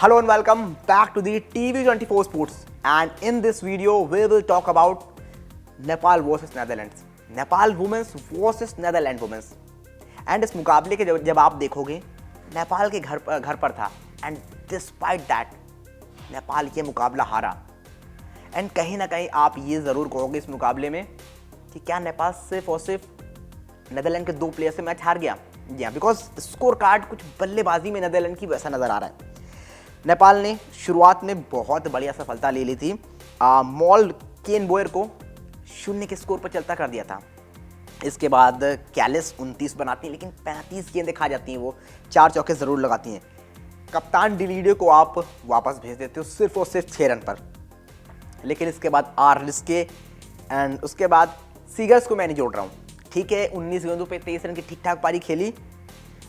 Hello and welcome back to the TV24 Sports, and in this video we will talk about Nepal versus Netherlands, Nepal women's versus Netherland women's. And इस मुकाबले के जब आप देखोगे नेपाल के घर पर था, एंड डिस्पाइट दैट नेपाल ये मुकाबला हारा। एंड कहीं ना कहीं आप ये ज़रूर कहोगे इस मुकाबले में कि क्या नेपाल सिर्फ और सिर्फ नेदरलैंड के दो प्लेयर से मैच हार गया। जी हाँ, बिकॉज स्कोर कार्ड कुछ बल्लेबाजी में नेदरलैंड की वैसा नज़र आ रहा है। नेपाल ने शुरुआत में बहुत बढ़िया सफलता ले ली थी, मॉल केन बोयर को 0 के स्कोर पर चलता कर दिया था। इसके बाद कैलिस 29 बनाती हैं, लेकिन 35 गेंदें खा जाती हैं, वो 4 चौके ज़रूर लगाती हैं। कप्तान डिलीडियो को आप वापस भेज देते हो सिर्फ और सिर्फ 6 रन पर। लेकिन इसके बाद आर रिस्के एंड उसके बाद सीगर्स को मैं नहीं जोड़ रहा हूँ। ठीक है, 19 गेंदों पे 23 रन की ठीक ठाक पारी खेली,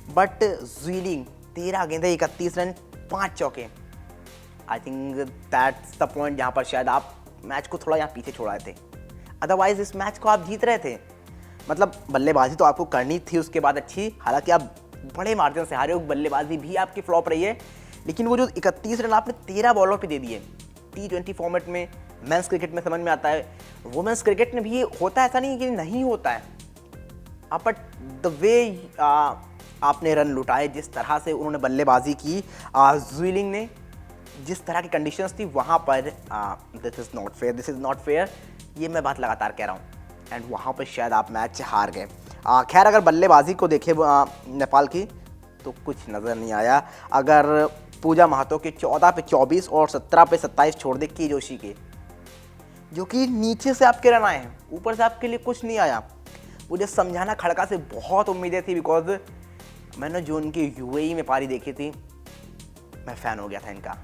बट ज़ुइलिंग 13 गेंदें 31 रन 5 चौके। I think that's the point जहाँ पर शायद आप मैच को थोड़ा यहाँ पीछे छोड़ाए थे। अदरवाइज इस मैच को आप जीत रहे थे। मतलब बल्लेबाजी तो आपको करनी थी उसके बाद अच्छी, हालांकि आप बड़े मार्जिन से हारे हो, बल्लेबाजी भी आपकी फ्लॉप रही है। लेकिन वो जो 31 रन आपने 13 बॉलर पे दे दिए, T20 फॉर्मेट में, मेंस क्रिकेट में समझ में आता है, वुमेन्स क्रिकेट में भी होता है, ऐसा नहीं कि नहीं होता है। बट द वे आपने रन लुटाए, जिस तरह से उन्होंने बल्लेबाजी की, ज़ुइलिंग ने जिस तरह की कंडीशंस थी वहाँ पर, दिस इज़ नॉट फेयर, ये मैं बात लगातार कह रहा हूँ। एंड वहाँ पर शायद आप मैच हार गए। खैर, अगर बल्लेबाजी को देखें नेपाल की तो कुछ नज़र नहीं आया। अगर पूजा महतो के 14 पे 24 और 17 पे 27 छोड़ दे की जोशी के, जो कि नीचे से आपके रन आए हैं, ऊपर से आपके लिए कुछ नहीं आया। मुझे समझाना खड़का से बहुत उम्मीदें थी, बिकॉज मैंने जो उनकी यूएई में पारी देखी थी, मैं फ़ैन हो गया था इनका।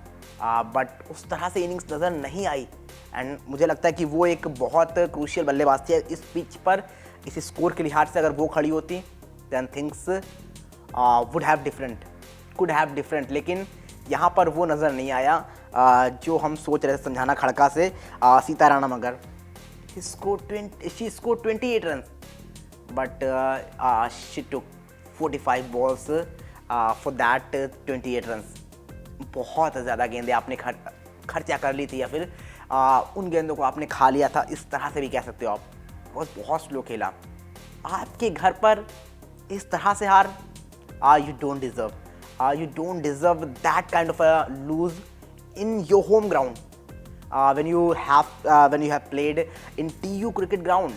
बट उस तरह से इनिंग्स नज़र नहीं आई। एंड मुझे लगता है कि वो एक बहुत क्रूशियल बल्लेबाज थी इस पिच पर। इस स्कोर के लिहाज से अगर वो खड़ी होती then things could have different. लेकिन यहाँ पर वो नज़र नहीं आया जो हम सोच रहे थे समझाना खड़का से। सीताराणा मगर she score 28 run, but she took 45 balls for that 28 run. बहुत ज़्यादा गेंदें आपने खर्चा कर ली थी, या फिर उन गेंदों को आपने खा लिया था, इस तरह से भी कह सकते हो आप। बहुत स्लो खेला आपके घर पर, इस तरह से हार। You don't deserve that kind of a lose in your home ground when you have played in TU cricket ground.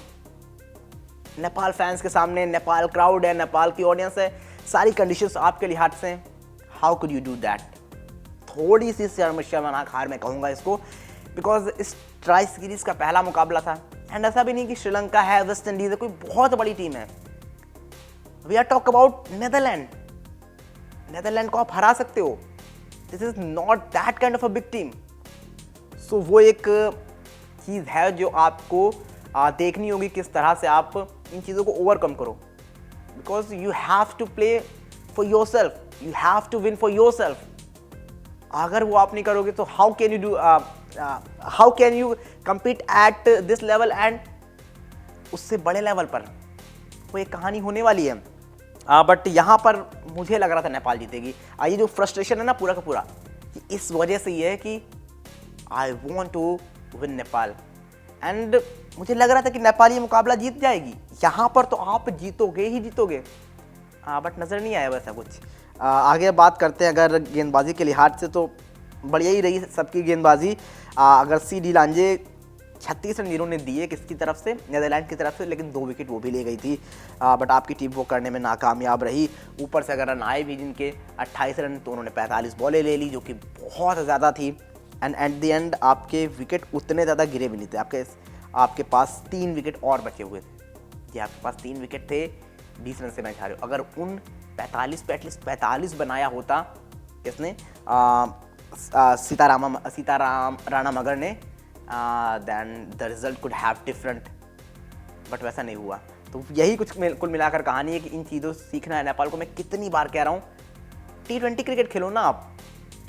Nepal fans के सामने, नेपाल क्राउड है, नेपाल की ऑडियंस है, सारी कंडीशंस आपके लिहाज से। How could you do that? थोड़ी सी शर्मनाक हार मैं कहूँगा इसको, बिकॉज इस ट्राई सीरीज़ का पहला मुकाबला था। एंड ऐसा भी नहीं कि श्रीलंका है, वेस्ट इंडीज है, कोई बहुत बड़ी टीम है। We are talk about Netherland को आप हरा सकते हो। This is not that kind of a big team. So वो एक चीज़ है जो आपको देखनी होगी, किस तरह से आप इन चीज़ों को ओवरकम करो। Because you have to play for yourself, you have to win for yourself. अगर वो आप नहीं करोगे तो how can you compete at this level and उससे बड़े लेवल पर। वो एक कहानी होने वाली है। बट यहाँ पर मुझे लग रहा था नेपाल जीतेगी। ये जो फ्रस्ट्रेशन है ना पूरा का पूरा, इस वजह से ये है कि I want to win Nepal. And मुझे लग रहा था कि नेपाल ये मुकाबला जीत जाएगी। यहाँ पर तो आप जीतोगे ही जीतोगे, बट नज़र नहीं आया वैसा कुछ। आगे बात करते हैं अगर गेंदबाजी के लिहाज से, तो बढ़िया ही रही सबकी गेंदबाजी। अगर सी डी लांजे 36 रन जिन्होंने दिए किसकी तरफ से, नेदरलैंड की तरफ से, लेकिन 2 विकेट वो भी ले गई थी। बट आपकी टीम वो करने में नाकामयाब रही। ऊपर से अगर रन आए भी जिनके 28 रन, तो उन्होंने 45 बॉलें ले ली, जो कि बहुत ज़्यादा थी। एंड एट द एंड आपके विकेट उतने ज़्यादा गिरे भी नहीं थे। आपके पास 3 विकेट और बचे हुए थे। जी, आपके पास 3 विकेट थे, 20 रन से मैच हारे। अगर उन 45 पे एटलीस्ट 45 बनाया होता इसने, सीताराम राणा मगर ने, then the result could have different. But वैसा नहीं हुआ। तो यही कुछ कुल मिलाकर कहानी है कि इन चीज़ों से सीखना है नेपाल को। मैं कितनी बार कह रहा हूँ, T20 क्रिकेट खेलो ना आप,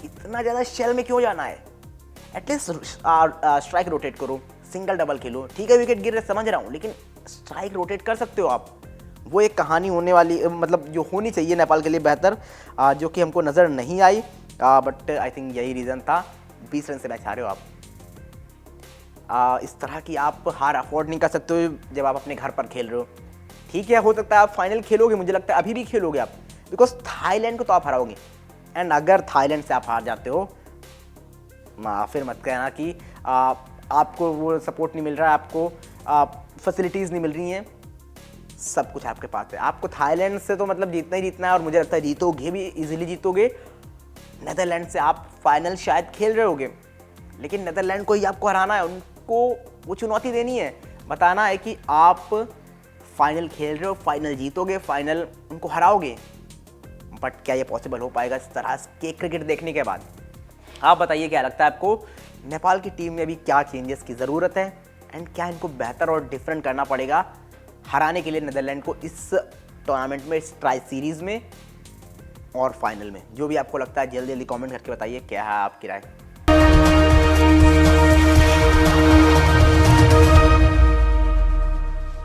इतना ज़्यादा शेल में क्यों जाना है? एटलीस्ट स्ट्राइक रोटेट करो, सिंगल डबल खेलो। ठीक है, विकेट गिर रहे समझ रहा हूँ, लेकिन स्ट्राइक रोटेट कर सकते हो आप। वो एक कहानी होने वाली, मतलब जो होनी चाहिए नेपाल के लिए बेहतर, जो कि हमको नज़र नहीं आई। बट आई थिंक यही रीज़न था, 20 रन से मैच हारे हो आप। इस तरह की आप हार अफोर्ड नहीं कर सकते हो जब आप अपने घर पर खेल रहे हो। ठीक है, हो सकता है आप फाइनल खेलोगे, मुझे लगता है अभी भी खेलोगे आप, बिकॉज थाईलैंड को तो आप हराओगे। एंड अगर थाईलैंड से आप हार जाते हो, फिर मत कहना कि आपको वो सपोर्ट नहीं मिल रहा है, आपको फैसिलिटीज़ नहीं मिल रही हैं। सब कुछ आपके पास है। आपको थाईलैंड से तो मतलब जीतना ही जीतना है, और मुझे लगता है जीतोगे भी, इजीली जीतोगे। नेदरलैंड से आप फाइनल शायद खेल रहे होगे, लेकिन नेदरलैंड को ही आपको हराना है। उनको वो चुनौती देनी है, बताना है कि आप फाइनल खेल रहे हो, फाइनल जीतोगे, फाइनल उनको हराओगे। बट क्या ये पॉसिबल हो पाएगा इस तरह के क्रिकेट देखने के बाद? आप बताइए क्या लगता है आपको, नेपाल की टीम में अभी क्या चेंजेस की ज़रूरत है, एंड क्या इनको बेहतर और डिफरेंट करना पड़ेगा हराने के लिए नेदरलैंड को इस टूर्नामेंट में, इस ट्राई सीरीज़ में और फाइनल में? जो भी आपको लगता है जल्दी जल्दी कमेंट करके बताइए क्या है आपकी राय।